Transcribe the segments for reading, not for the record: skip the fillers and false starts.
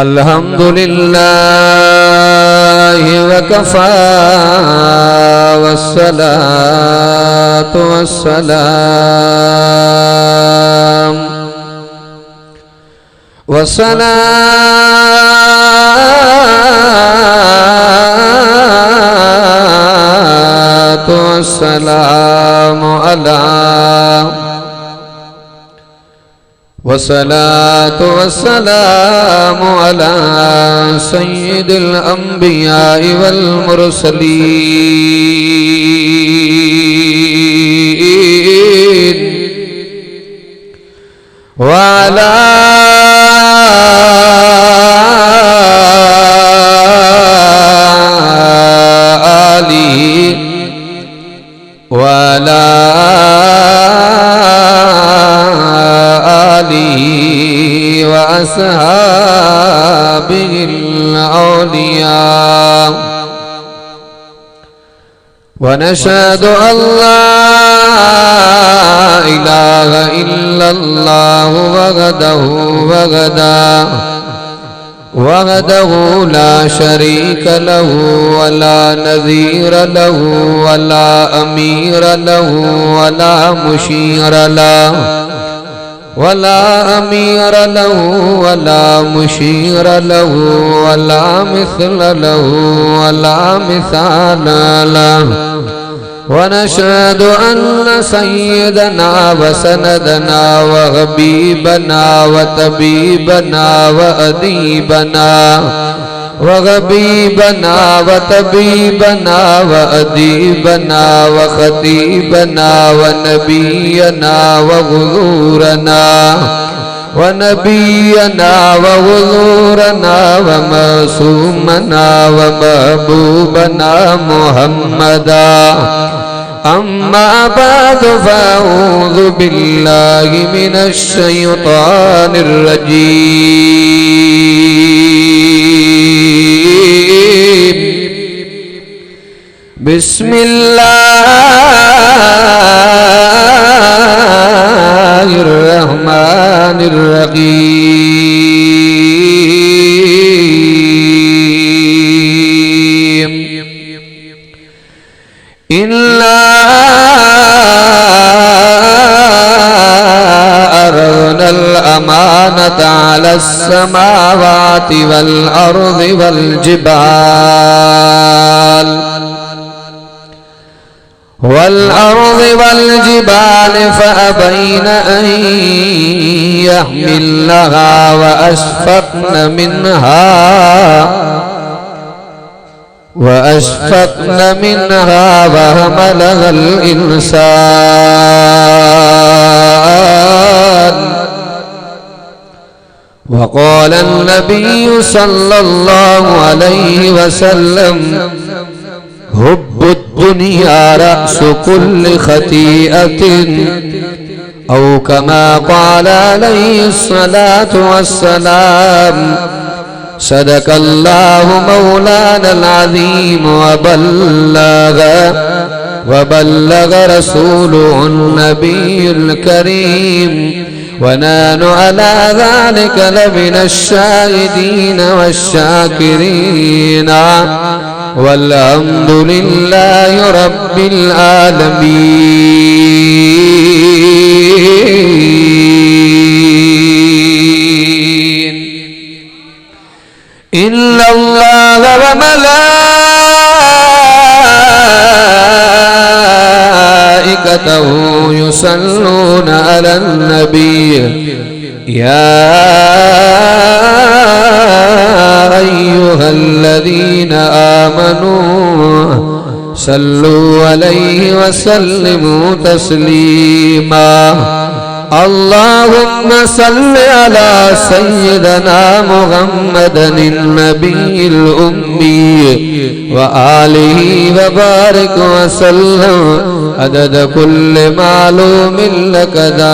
अल्हम्दुलिल्लाहि वकफ़ा वस्सलातु वस्सलाम वस्सलातु वस्सलामु अला वस्सलातु वस्सलामु अला सय्यिदिल अंबिया'i वल मुरसलीन व अला आलिहि व अला वअस्हाबिहिल औलिया वनशहदु अल्ला इलाहा इल्लल्लाह वहदहु ला शरीका लहु वला नज़ीर लहु वला अमीर लहु वला मुशीर लहु वला अमीर लहु वला मुशीर लहु वला मिस्ल लहु वला मिसाल लहु वनशहदु अन्न सय्यदना व सनदना व हबीबना व तबीबना व अदीबना व हबीबना व तबीबना व अदीबना व खतीबना व नबीयना व हुज़ूरना व नबीयना व हुज़ूरना व मासूमना व महबूबना मुहम्मदा अम्मा बाद फ़अऊज़ु बिल्लाहि मिनश शैतानिर रजीम बिस्मिल्लाहिर रहमानिर रहीम इन्ना अरदनल अमानता अलस समावाति वल अर्ज़ि वल जिबाल फ़अबैन अन यहमिलनहा व अशफ़क़न मिन्हा व हमलहल इंसान व क़ाल अन्नबिय्यु सल्लल्लाहु अलैहि वसल्लम हुब्बुद दुनिया रअसु कुल्लि खतीअतिन औ कमा क़ाल अलैहिस्सलातु वस्सलाम सदक़ल्लाहु मौलानल अज़ीम व बल्लग रसूलुहुन नबियुल करीम व नहनु अला ज़ालिका लमिनश शाहिदीन वश्शाकिरीन वल्हम्दुलिल्लाहि रब्बिल आलमीन इन्नल्लाह व मलाइकतहु युसल्लूना अलन नबी या अय्युहल्लज़ीना आमनू सल्लू अलैहि व सल्लिमू तस्लीमा अल्लाहुम्मा सल्लि अला सय्यिदना मुहम्मदिन नबिय्यिल उम्मी व आलिहि व बारिक व सल्लम अदद कुल्लि मालूमिन लक दाइमन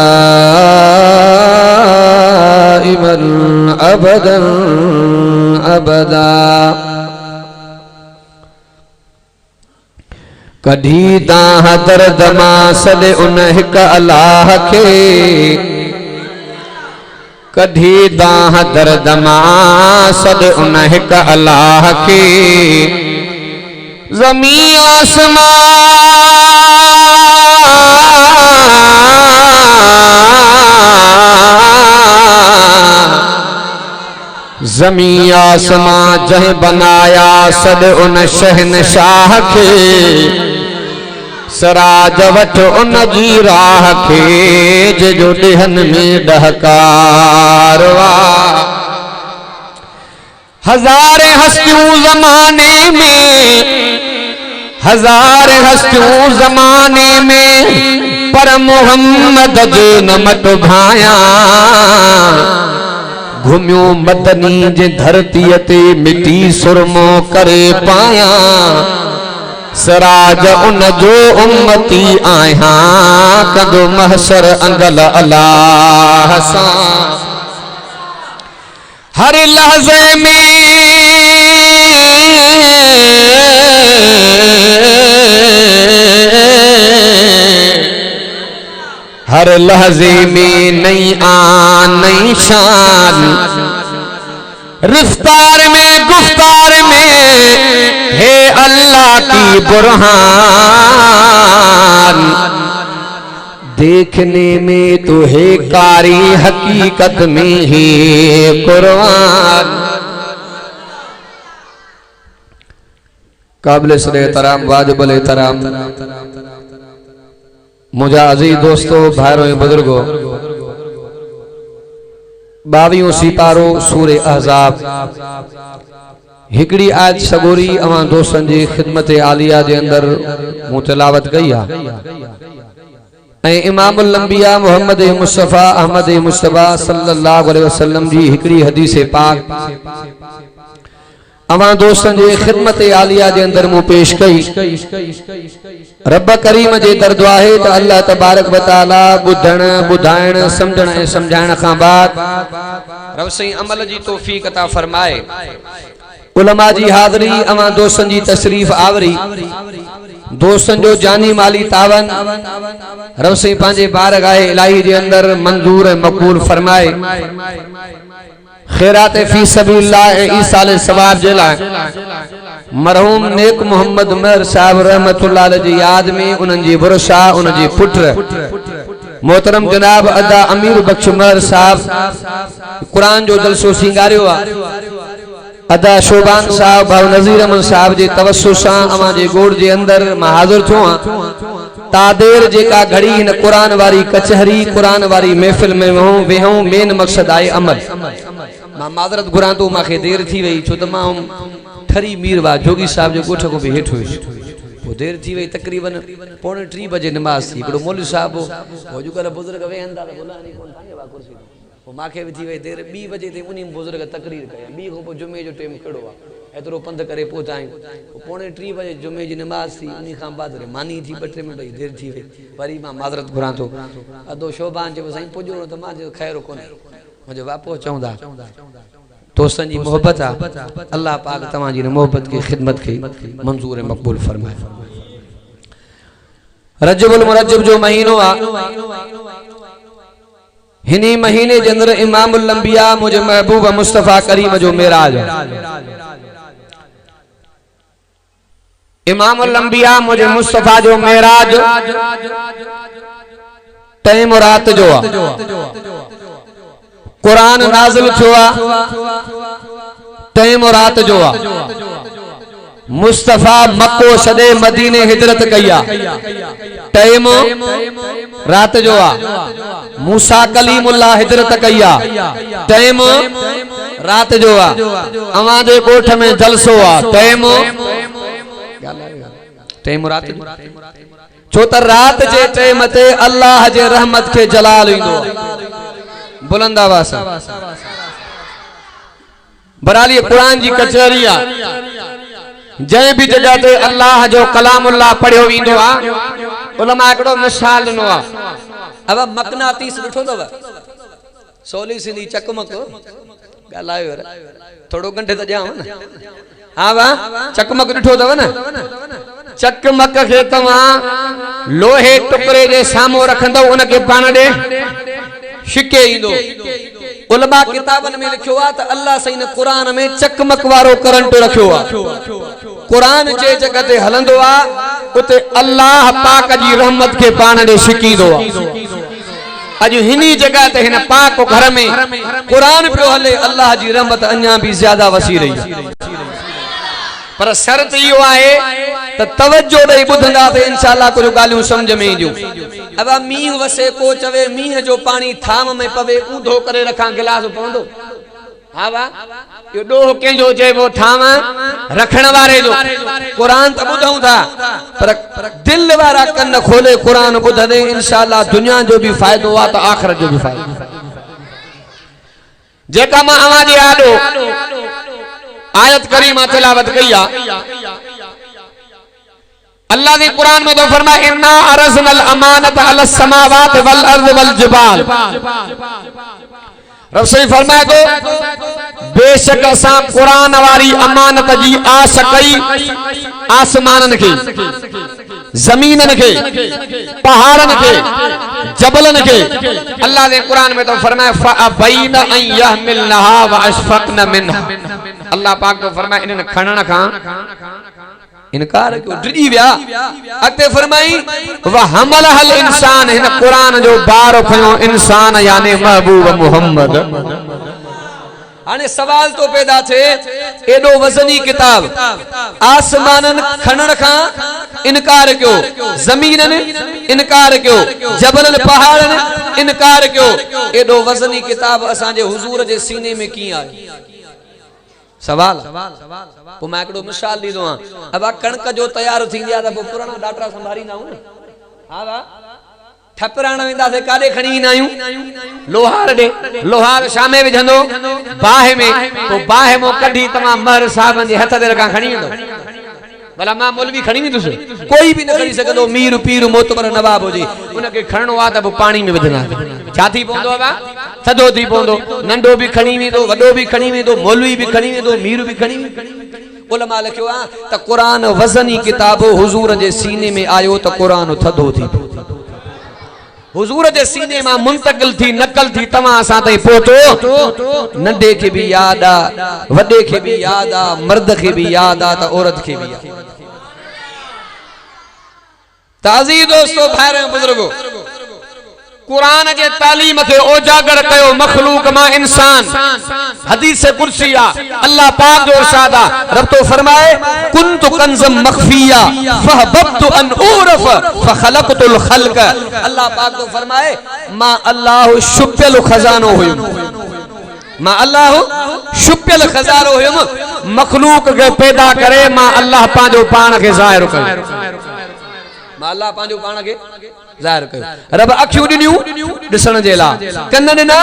अबदन अबदा। कढी तां दर्द मां सॾे उन हिक अलाह खे कधी दाह दर्द मां सद उन हिक अल्लाह के ज़मी आसमां ज़मी आसमां जह बनाया सद उन शहनशाह के सराज वठ उन जी राह के जो डिहन में डहकारवा हज़ारे हस्तियों ज़माने में हज़ारे हस्तियों ज़माने में पर मोहम्मद जो न मट भाया घुमियो मदनी जे धरती ते मिटी सुरमो करे पाया सराज उन जो उम्मती आया कदो महशर अंगल अल्लाह सा हर लहज़े में हर लहज़े में नई आन नई शान रफ्तार में गुफ्तार में है अल्लाह की बुरहान देखने में तो है कारी हकीकत में है कुरान। काबिल एहतराम वाजिबुल एहतराम मुझा अजीज दोस्तों भाइयों बुजुर्गों 22 सिपारो सूरे अहज़ाब हिकड़ी आज सगोरी अवां दोस्तन जी खिदमत आलिया जे अंदर मूं तिलावत कई है इमामुल अंबिया मोहम्मद मुस्तफ़ा अहमद मुस्तफ़ा सल्लल्लाहु अलैहि वसल्लम जी हिकड़ी हदीस पाक अवां दोस्तन जी खिदमत आलिया जे अंदर मूं पेश कई। रब करीम जे दरदो आहे त अल्लाह तबारक व तआला बुधण बुधाइण समझण ऐं समझाइण खां बाद रब सही अमल जी तौफीक अता फरमाए। उलमा जी हाज़री अवां दोस्तन जी तशरीफ आवरी दोस्तन जो जानी माली तावन रब सही पांजे बारगाह इलाही जे अंदर मंजूर मकबूल फरमाए। खैरात फी सबीलिल्लाह ईसाल सवाब जे लाए मरहूम नेक मोहम्मद उमर साहब रहमतुल्लाह अलैह जी याद में उनन जी बुरशा उन जी पुत्र मोहतरम जनाब अदा अमीर बख्श उमर साहब कुरान जो जलसो सिंगारियो अदा शोबान साहब भाव नज़ीर अहमद साहब जे तवस्सु सां अवां जे गोड़ जे अंदर मां हाज़िर थियो तादेर जेका घड़ी इन कुरान वारी कचहरी कुरान वारी महफिल में वेहूं मेन मकसद आहे अमल। मां माज़रत घुरां तो माखे देर थी वई छो त मां ठरी मीरवा जोगी साहब जो गोठ को भी हेठ हुयुसि वो देर थी वई तकरीबन 2:45 बजे नमाज थी हिकिड़ो मौलवी साहब हो अॼुकल्ह बुज़ुर्ग वेहंदा त बुलानी कोन थाने वा कुर्सी वो माखे भी थी वई देर 2 बजे ते उन्हीं बुज़ुर्ग तकरीर कया 2 खां पोइ जुमे जो टाइम कहिड़ो आहे एतिरो पंध करे पहुचायूं 2:45 बजे जुमे जी नमाज थी उन्हीं खां बाद मानी थी 2-3 मिंट देर थी वई वरी मां माज़रत घुरां थो अदो शोभान जो साईं पुॼो त मां जो ख़ैर कोन्हे मुझे वापस चवंदा दोस्तन जी मोहब्बत आ अल्लाह पाक तवां जी मोहब्बत की खिदमत की मंजूर मकबूल फरमाए। रजबुल मुरज्जब जो महीनो आ हिनी महीने जे अंदर इमामुल अंबिया मुझे महबूब मुस्तफा करीम जो मेराज इमामुल अंबिया मुझे मुस्तफा जो मेराज टाइम रात जो आ कुरान नाज़िल थियो टाइम रात जो आ मुस्तफा मक्को छॾे मदीने हिजरत कई टाइम रात जो आ मूसा कलीमुल्लाह हिजरत कई टाइम रात जो आ अवां जे कोठ में जलसो आ टाइम रात छो त रात जे टाइम ते अल्लाह जे रहमत के जलाल ईंदो बुलंद आवाज़ बराली कुरान जी कचहरी आ जय भी जगह ते अल्लाह जो कलामुल्लाह पढ़ियो वींदो आ उलमा एकड़ो मिसाल नो आ अब मकनातीस ॾिठो तव सोली सिंधी चकमक ॻाल्हायो थोड़ो घंटे त ॼाव न हा वाह चकमक ॾिठो तव न चकमक खे तव्हां लोहे टुकड़े जे साम्हूं रखंदव उनखे पाण ॾे शिके इंदो उलमा किताबन में लिखियो आ त अल्लाह सही ने कुरान में चकमक वारो करंट रखियो आ कुरान जे जगह ते हलंदो आ उते अल्लाह पाक जी रहमत के पाण दे शिकीदो आ अज हिनी जगह ते हिन पाक घर में कुरान पियो हले अल्लाह जी रहमत अन्या भी ज्यादा वसी रही पर शर्त यो आए त तवज्जो दे बुधंदा ते इंशाअल्लाह कुछ गालियों समझ में जो अब मीह वसे को चवे मीह जो पानी थाम में पवे ऊंधो करे रखा गिलास पवंदो हा वा यो डोह केजो चेबो थाम रखण वारे जो कुरान त बुधऊं था पर दिल वारा कन खोले कुरान बुधदे इंशाअल्लाह दुनिया जो भी फायदो आ त आखिरत जो भी फायदो जेका मा आवाज आडो आयत करीमा तिलावत किया अल्लाह ने कुरान में तो फरमाया इन्ना अरज़नल अमानत अलस समावात वल अर्द वल जिबाल रसूल फरमाया तो बेशक असा कुरान वाली अमानत जी आस कई आसमानन के जमीनन के पहाड़न के जबलन के अल्लाह ने कुरान में तो फरमाया फअबैन अन यहमिलनहा व अशफक़न मिनहा अल्लाह पाक तो फरमाया इन्हनि खणण खां इनकार क्यों डिजी विया अते फरमाई व हमलहल इंसान हिन कुरान जो बार खयो इंसान यानी महबूब मोहम्मद आने सवाल तो पैदा थे एडो वजनी किताब आसमानन खणण खां इनकार क्यों जमीनन इनकार क्यों जबलन पहाड़न इनकार क्यों एडो वजनी किताब असांजे हुजूर जे सीने में की आई सवाल पो मैं एकड़ो मिसाल दी दो अब कणक जो तैयार थी गया त पुराना डाटरा संभारी ना हूं हां वा ठपराण वेंदा से काडे खणी ना आयू लोहार दे लोहार शामे विझंदो बाहे में तो बाहे मो कढी तमाम महर साहब जे हथ दे रखा खणी वेंदो भला मां मौलवी खणी नी तुसे कोई भी न खणी सकदो मीर पीर मोतबर नवाब हो जी उनके खणनो आ त पानी में विधना छा थी पोंदो बा थदो थी पोंदो नंडो भी खणी वेंदो वडो भी खणी वेंदो मौलवी भी खणी वेंदो मीर भी खणी उलमा लिखियो आ त कुरान वजनी किताब हुजूर जे सीने में आयो त कुरान थदो थी हुजूर जे सीने में मुंतकिल थी नकल थी तमा असा तई पहुतो नंडे के भी याद आ वडे के भी याद आ मर्द के भी याद आ त औरत के भी ताजी दोस्तों भाइयों बुजुर्गो कुरान जे तालीम के ओजागर कयो मखलूक मां इंसान हदीस कुर्सी आ अल्लाह पाक जो इरशाद आ रब तो फरमाए कुंतु कंज़म मखफिया फहबबतु अन उरफ फखलक़तुल खल्क अल्लाह पाक तो फरमाए मा अल्लाह शुप्यल खजानो हुयो मा अल्लाह शुप्यल खजानो हुयो मखलूक के पैदा करे मा अल्लाह पांजो पान के ज़ाहिर करे मा अल्लाह पांजो पान के ज़ाहिर कयो रब अखियूं ॾिनियूं ॾिसण जे लाइ कन ॾिना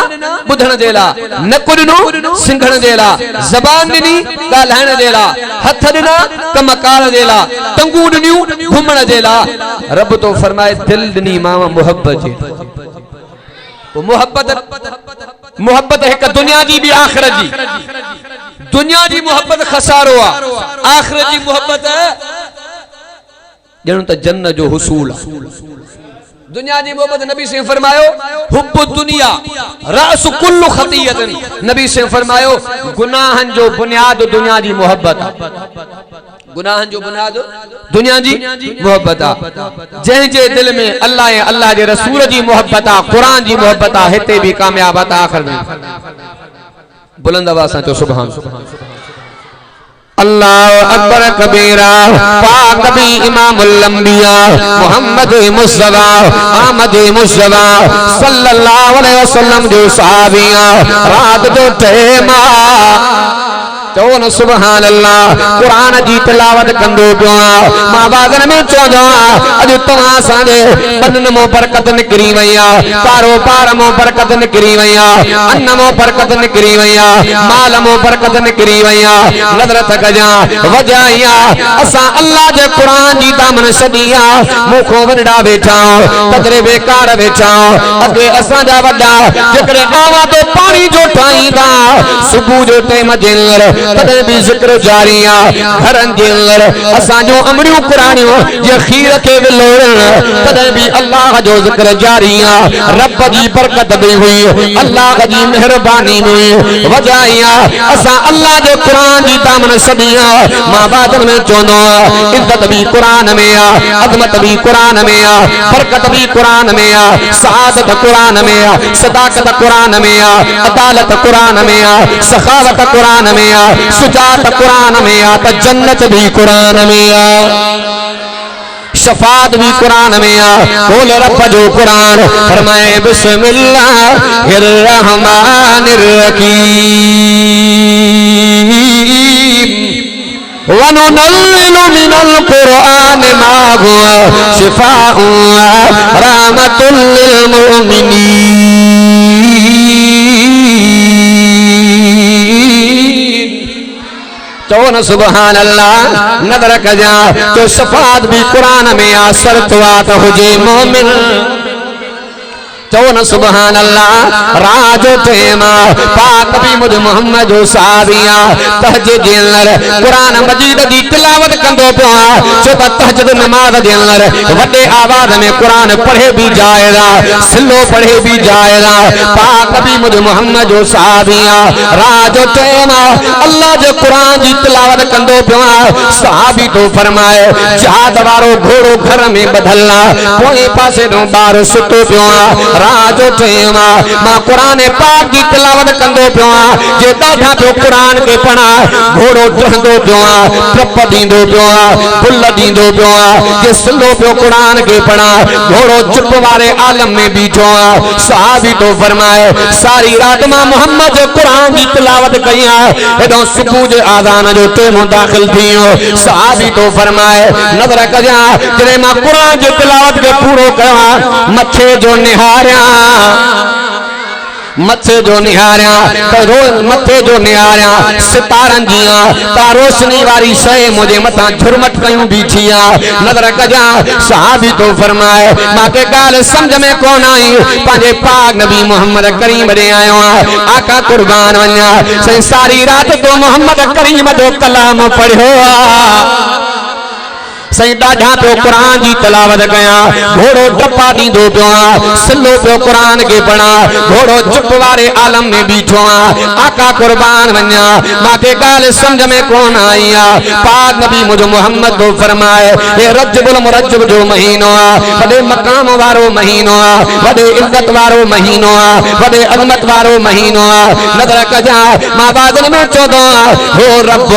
ॿुधण जे लाइ नकु ॾिनो सिंघण जे लाइ ज़बान ॾिनी ॻाल्हाइण जे लाइ हथ ॾिना कमकार जे लाइ टंगूं ॾिनियूं घुमण जे लाइ रब तो फरमाए दिल ॾिनी मां मोहब्बत जे मोहब्बत हिक दुनिया जी भी आखिरत जी दुनिया जी मोहब्बत खसारो आ आखिरत जी मोहब्बत ॼण त जन्नत जो हुसूल दुनिया जी मोहब्बत नबी से फरमायो हुब्बु दुनिया रास कुल्लु खतियतन नबी से फरमायो गुनाहन जो बुनियाद दुनिया जी मोहब्बत गुनाहन जो बुनियाद दुनिया जी मोहब्बत जै जे दिल में अल्लाह या अल्लाह के रसूल जी मोहब्बत कुरान जी मोहब्बत हिते भी कामयाब आखिर में बुलंद आवाज से तो सुभान अल्लाह अकबर कबीरा पाक भी इमामुल अंबिया मोहम्मद मुस्तफा अहमद मुस्तफा सल्लल्लाहु अलैहि वसल्लम जो सहाबिया रात जो टेमा तो न सुभान अल्लाह कुरान जी तिलावत कंदो पियो मां बागन में चोदो अज तवा साडे बदन मो बरकत निकरी वया पारो पार मो बरकत निकरी वया अन्न मो बरकत निकरी वया माल मो बरकत निकरी वया नजर तक जा वजाया असा अल्लाह जे कुरान जी दामन सदिया मुखो वडा बैठा तदरे बेकार बैठा अगे असा जा वडा जेकरे आवा तो पानी जो ठाईदा सुबह जो टाइम जेलर तदे भी जिक्र जारिया घरन जे अंदर असां जो अमरियूं कुरानियूं जे खीर के विलोड़न तदे भी अल्लाह जो जिक्र जारिया रब जी बरकत भी हुई अल्लाह जी मेहरबानी हुई वजाइया असां अल्लाह जो कुरान जी दामन सदिया मां बादल में चोनो इज्जत भी कुरान में आ अजमत भी कुरान में आ बरकत भी कुरान में आ सआदत कुरान में आ सदाकत कुरान में आ अदालत कुरान में आ सखावत कुरान में आ सुजात कुरान में आ तो जन्नत भी कुरान में आ शफात भी कुरान में आ बोल रब जो कुरान फरमाए बिस्मिल्लाहिर रहमानिर रहीम वनुनज़्ज़िलु मिनल कुरआनि मा हुवा शिफाउन व रहमतुल लिल मुमिनीन। चौन सुबहान अल्लाह नदर कजा तो शफात भी कुरान में आ शर्तवात हुजे मोमिन चौन सुबहान अल्लाह राज टेमा पाक भी मुझ मोहम्मद सादिया तहज्जुद जे अंदर कुरान मजीद दी तिलावत कंदो पिया छो त तहज्जुद नमाज जे अंदर वडे आवाज में कुरान पढ़े भी जाएगा सिलो पढ़े भी जाएगा पाक भी मुझ मोहम्मद सादिया राज टेमा अल्लाह जो कुरान दी तिलावत कंदो पिया सहाबी तो फरमाए जहाद वारो घोड़ो घर में बदलना कोई पासे नो बार सुतो पिया राजो चेमा मां कुरान पाक की तिलावत कंदो पिया जे ॾाढा पियो कुरान के पढ़ा घोड़ो डहंदो पिया टप दींदो पिया फुल दींदो पिया जे सिलो पियो कुरान के पढ़ा घोड़ो चुप वारे आलम में बीठो सहाबी तो फरमाए सारी रात मां मोहम्मद कुरान की तिलावत कया एडो सुबह जे आज़ान जो टेमो दाखिल थियो सहाबी तो फरमाए नजर कजा जने मां कुरान की तिलावत के पूरो कया मथे जो निहारिया मथे जो निहारिया तो रोज मथे जो निहारिया सितारन जिया ता रोशनी वारी शय मुझे मथा झुरमट कयूं बीठिया नजर कजा सहाबी तो फरमाए माके गाल समझ में कोन आई पांजे पाक नबी मोहम्मद करीम रे आयो आका कुर्बान वन्या सही सारी रात तो मोहम्मद करीम जो कलाम पढ़ियो सही ॾाढा पियो कुरान जी तिलावत कया घोड़ो टपा दींदो पिया सिलो पियो कुरान के पढ़ा घोड़ो चुप वारे आलम में बीठो आका कुर्बान वन्या माके गाल समझ में कोन आई पाक नबी मुझ मोहम्मद तो फरमाए ये रजबुल मुरज्जब जो महीनो वडे मकाम वारो महीनो वडे इज्जत वारो महीनो वडे अजमत वारो महीनो नजर कजा मां बादल में चोदो हो रब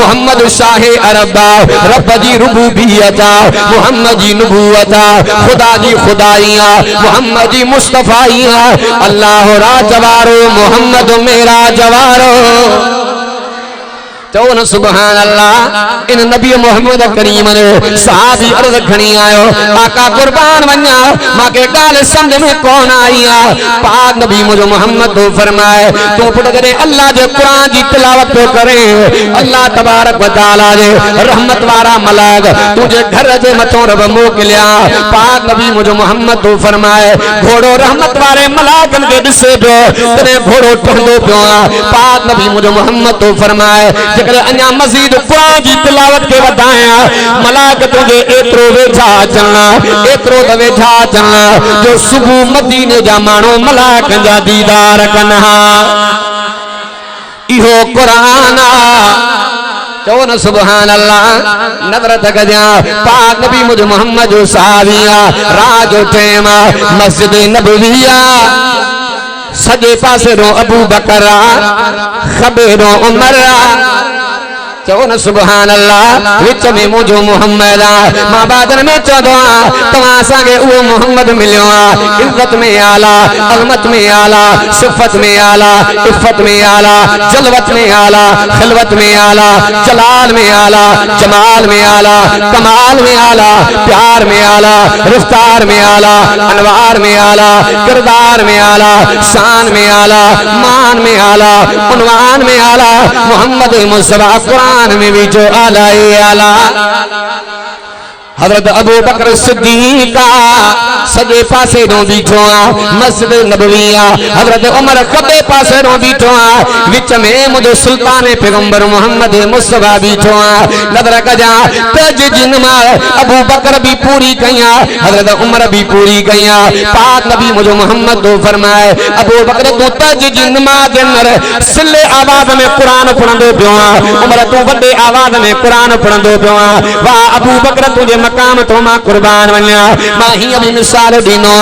मोहम्मद शाहे अरबा रब जी रुबू मोहम्मद जी नबूवता खुदा जी खुदाइया मोहम्मद जी मुस्तफाइया अल्लाह राजवारो मोहम्मद मेरा जवारो चौन सुबहान अल्लाह इन नबी मोहम्मद करीम ने सहाबी अर्ज खणी आयो आका कुर्बान वन्या माके गाल समझ में कौन आईया पाक नबी मुझ मोहम्मद तो फरमाए तू पुट करे अल्लाह जो कुरान जी तिलावत तो करे अल्लाह तबारक व तआला जे रहमत वारा मलाक तुझे घर जे मथों रब मोकलिया पाक नबी मुझ मोहम्मद तो फरमाए घोड़ो रहमत वारे मलाकन के दिसे पियो तने घोड़ो टहंदो पियो पाक नबी मुझ मोहम्मद तो फरमाए अन्या मजीद कुरान की तिलावत के वधाया मलाक तुझे एतरो वेझा चलना एतरो त वेझा चलना जो सुबह मदीने जा मानो मलाक जा दीदार कन्हा इहो कुरान चौन सुबहान अल्लाह नजर तकजा पाक नबी मुझ मोहम्मद साविया राजो टेमा मस्जिद नबविया सजे पासे रो अबू बकरा खबे रो उमर चौन सुबहान अल्लाह विच में मुझो मोहम्मद मां बादल में चौदो तवा सागे वो मोहम्मद मिलियो इज्जत में आला अजमत में आला सिफत में आला इफ़त में आला जलवत में आला खिलवत में आला जलाल में आला जमाल में आला कमाल में आला प्यार में आला रफ्तार में आला अनवार में आला किरदार में आला शान में आला मान में आला उन्वान में आला मोहम्मद मुस्तफा कुरान में भी जो आला आला हजरत अबू बकर सिद्दीक सजे पासे नो बीठो आ मस्जिद नबवी आ हजरत उमर खबे पासे नो बीठो आ विच में मुझे सुल्तान पैगंबर मोहम्मद मुस्तफा बीठो आ नजर कजा तज जिन मां अबू बकर भी पूरी कया हजरत उमर भी पूरी कया पाक नबी मुझे मोहम्मद दो फरमाए अबू बकर तू तज जिन मां जनर सिले आवाज में कुरान पढ़ंदो पियो आ उमर तू बड़े आवाज में कुरान पढ़ंदो पियो आ वाह अबू बकर तुझे मकाम तो मां कुर्बान वन्या मां ही अभी मिसाल दीनो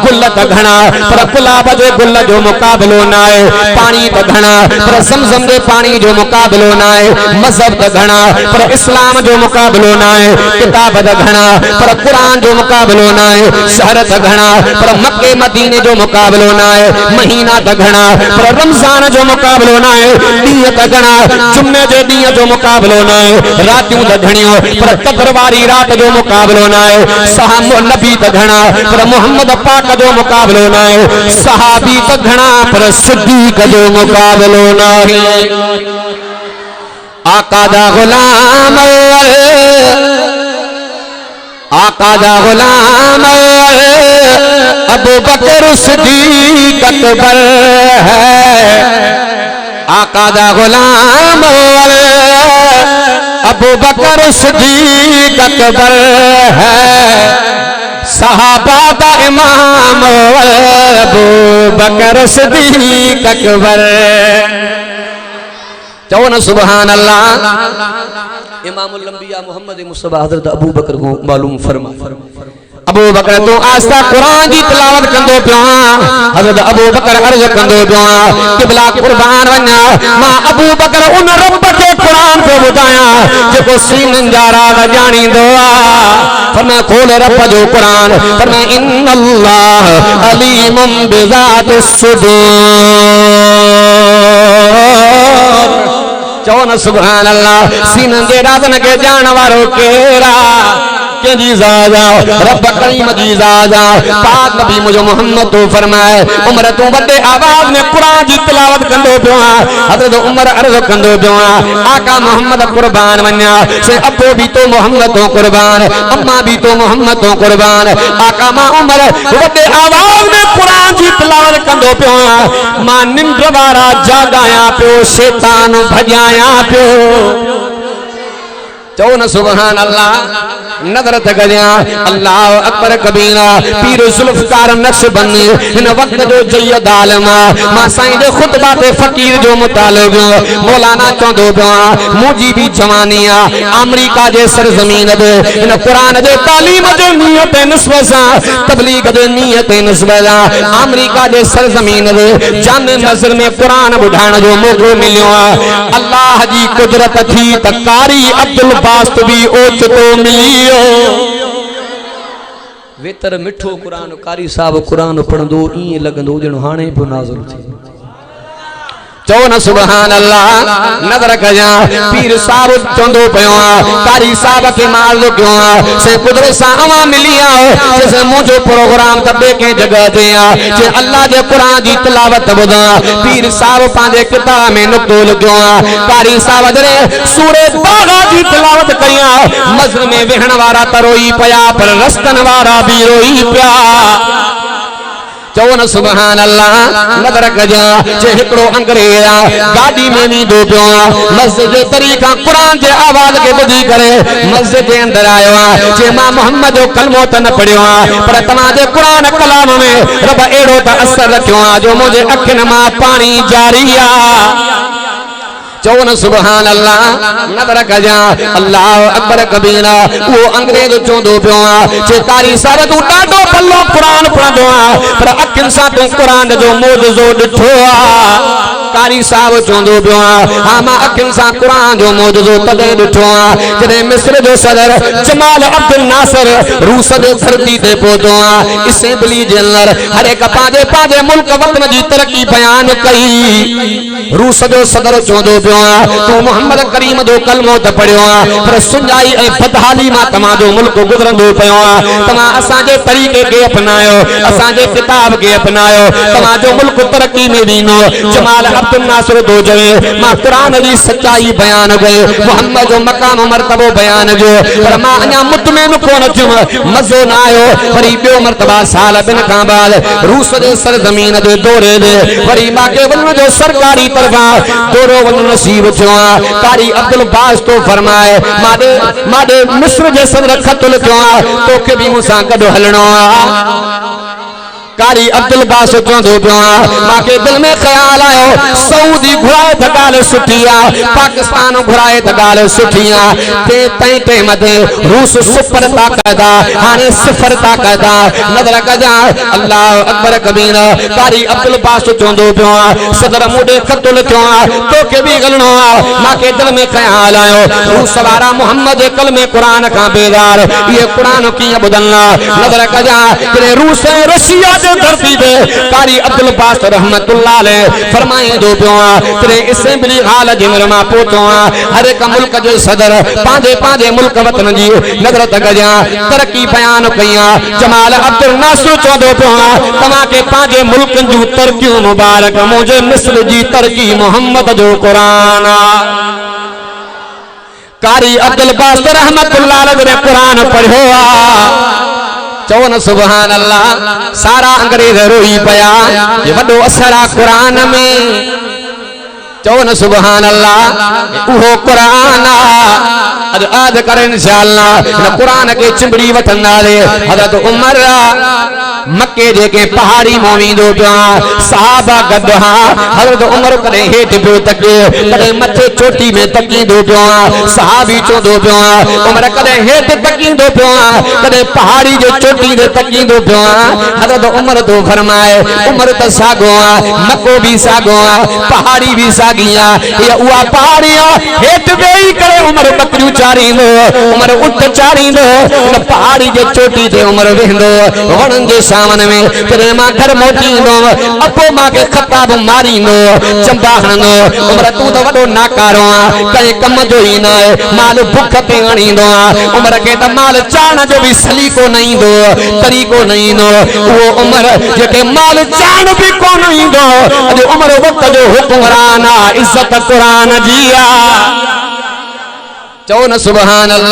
गुल त घना पर गुलाब जे गुल जो मुकाबलो ना है पानी त घना पर समझम जे पानी जो मुकाबलो ना है मजहब त घना पर इस्लाम जो मुकाबलो ना है किताब त घना पर कुरान जो मुकाबलो ना है शहर त घना पर मक्के मदीने जो मुकाबलो ना है महीना त घना पर रमजान जो मुकाबलो ना है दी त घना जुम्मे जे दी जो मुकाबलो ना है रातियों त घणियो पर कब्र वाली रात जो मुकाबलो ना है सहाबो नबी त घना पर मोहम्मद पाक जो मुकाबलो ना है सहाबी त घना पर सिद्दीक जो मुकाबलो ना है आका दा गुलाम आका दा गुलाम अबू बकर सिद्दीक अकबर है आका दा गुलाम अबू बकर सिद्दीक अकबर है सहाबा दा इमाम अबू बकर सिद्दीक अकबर चो न सुभान अल्लाह इमामुल अंबिया मोहम्मद मुस्तफा हजरत अबू बकर को मालूम फरमा अबू बकर तो आस्ता कुरान की तिलावत कंदो पियो हजरत अबू बकर अर्ज कंदो पियो किबला कुर्बान वन्या मां अबू बकर उन रब के कुरान को बुधाया जेको सीनन जा राज जानींदो आ फरमा खोल रब जो कुरान फरमा इन्नल्लाह अलीमुम बिज़ातिस सुदूर चो न सुभान अल्लाह सीनन जे राजन के जान वारो केरा के जी जाजा रब करीम जी जाजा पाक नबी मुझे मोहम्मद तो फरमाए उमर तू बड़े आवाज में कुरान की तिलावत कंदो पियो हजरत उमर अर्ज कंदो पियो आका मोहम्मद कुर्बान वन्या से अब्बो भी तो मोहम्मद तो कुर्बान अम्मा भी तो मोहम्मद तो कुर्बान आका मां उमर बड़े आवाज में कुरान की तिलावत कंदो पियो मां निंद वारा जागाया पियो शैतान भजाया पियो चो न सुभान अल्लाह नजर तगलिया अल्लाह अकबर कबीरा पीर जुल्फकार नक्शबंद इन वक्त जो जयद आलमा मां साईं दे खुतबा ते फकीर जो मुतालिब मौलाना चोंदो पियो मुजी भी जवानिया अमेरिका जे सरजमीन दे इन कुरान दे तालीम दे नियत निस्बत सा तबलीग दे नियत निस्बत सा अमेरिका जे सरजमीन दे जान नजर में कुरान बुधाण जो मौको मिलियो अल्लाह जी कुदरत थी तकारी अब्दुल बास्त भी ओचतो मिलियो वेतर मिठो कुरान कारी साहब कुरान पढ़ंदो ई लगंदो जणो हाणे भी नाज़िल थी चो न सुभान अल्लाह नजर कया पीर साहब चोंदो पयो कारी साहब के माल क्यों से कुदरत सा अवा मिलिया जैसे मुझो प्रोग्राम तबे के जगह दे जे अल्लाह दे कुरान दी तिलावत बुधा पीर साहब पांजे किताब में नुक्तो लगो कारी साहब दरे सूरे ताहा दी तिलावत कया मस्जिद में वेहण वारा तरोई पया पर रस्तन वारा भी रोई पिया चो न सुभान अल्लाह नजर कजा जे हिकड़ो अंग्रेजा गाड़ी में नी दो पियो मस्जिद जे तरीका कुरान जे आवाज के बुधी करे मस्जिद के अंदर आयो जे मां मोहम्मद जो कलमो त न पढ़ियो पर तमा जे कुरान कलाम में रब एड़ो त असर रखियो जो मुझे अखिन मां पानी जारी आ चो न सुभान अल्लाह नजर कजा अल्लाह अकबर कबीरा वो अंग्रेज चोंदो पियो जे कारी सारे तू डाडो पल्लो कुरान पढ़ंदो पर अखिन सा तू कुरान जो मौजूदो डिठो कारी साहब चोंदो पियो हां मां अखिन सा कुरान जो मौजूदो तदे डिठो जदे मिस्र जो सदर जमाल अब्दुल नासिर रूस दे धरती ते पहुंचो असेंबली जे अंदर हर एक पाजे पाजे मुल्क वतन जी तरक्की बयान कई रूस जो सदर चोंदो तू मोहम्मद करीम जो कलमो त पढ़ियो पर सुंजाई ए बदहाली मा तमा जो मुल्क गुजरंदो पयो तमा असा जे तरीके के अपनायो असा जे किताब के अपनायो तमा जो मुल्क तरक्की में दीनो जमाल अब्दुल नासिर दोजवे मां कुरान जी सच्चाई बयान कयो मोहम्मद जो मकाम मर्तबो बयान कयो पर मां अञा मुतमइन कोन थियुमि मज़ो न आयो वरी ॿियो मर्तबा साल ॿिनि खां बाद रूस जे सरज़मीन जे दौरे ते वरी मांखे वञण जो सरकारी तरफ़ां दौरो वञणु नसीब थियो आहे कारी अब्दुल बास तो फरमाए माॾे मिस्र जे सदर ख़त लिखियो आहे तोखे बि मूंसां गॾु हलणो आहे कारी अब्दुल बास चवंदो पियो आहे मांखे दिल में ख्याल आयो सऊदी घुराए त ॻाल्हि सुठी आहे पाकिस्तान घुराए त ॻाल्हि सुठी आहे तंहिं टाइम ते रूस सुपर ताक़त आहे हाणे सिफर ताक़त आहे नज़र कजां अल्लाह अकबर कबीर कारी अब्दुल बास चवंदो पियो आहे सदर मूंॾे ख़त लिखियो आहे तोखे बि हलणो आहे मांखे दिल में ख्याल आयो रूस वारा मोहम्मद कलमे क़ुरान खां बेज़ार इहे क़ुरान कीअं ॿुधंदा नज़र कजां जॾहिं रूस ऐं रशिया धरती पे कारी अब्दुल बास रहमतुल्लाह अलैह फरमाईंदो पियो आहे तेरे असेंबली हाल जे में मां पहुतो आहियां हर एक मुल्क जो सदर पंहिंजे मुल्क वतन जी नज़र त कजां तरक़ी बयान कई आहे जमाल अब्दुल नासिर चवंदो पियो आहे तव्हांखे पंहिंजे मुल्क जूं तरक़ियूं मुबारक मुंहिंजे मिस्र जी तरक़ी मोहम्मद जो क़ुरान कारी अब्दुल बास रहमतुल्लाह अलैह क़ुरान पढ़ियो आहे चवन सुभान अल्लाह सारा अंग्रेज रोई पया ये वडो असर आ कुरान में चवन सुभान अल्लाह उहो कुरान अज आज कर इंशाअल्लाह न कुरान के चिंबड़ी वठंदाले हज़रत उमर मक्के जेके पहाड़ी मोवींदो पिया सहाबा गद हा हज़रत उमर कदे हेठ पियो तके कदे मथे चोटी में तकींदो पिया सहाबी चोंदो पिया उमर कदे हेठ तकींदो पिया कदे पहाड़ी जे चोटी ते तकींदो पिया हज़रत उमर तो फरमाए उमर त सागो मक्को भी सागो पहाड़ी भी सागिया ये उआ पहाड़ी हेठ वेही करे उमर बकरियूं चारींदो उमर उठ चारींदो उन पहाड़ी जे चोटी ते उमर वेंदो वणन जे सामने में तेरे मां घर मोटींदो अपो मां के खताब मारींदो चंबा हणंदो उमर तू तो वडो नाकारो कई कम जो ही न माल भूख ते आणींदो उमर के त माल चाण जो भी सलीको न ईंदो तरीको न ईंदो वो उमर जेके माल चाण भी कोन ईंदो अॼु उमर वक्त जो हुकुमरान इज्जत कुरान जी आ चओ न सुभान अल्लाह।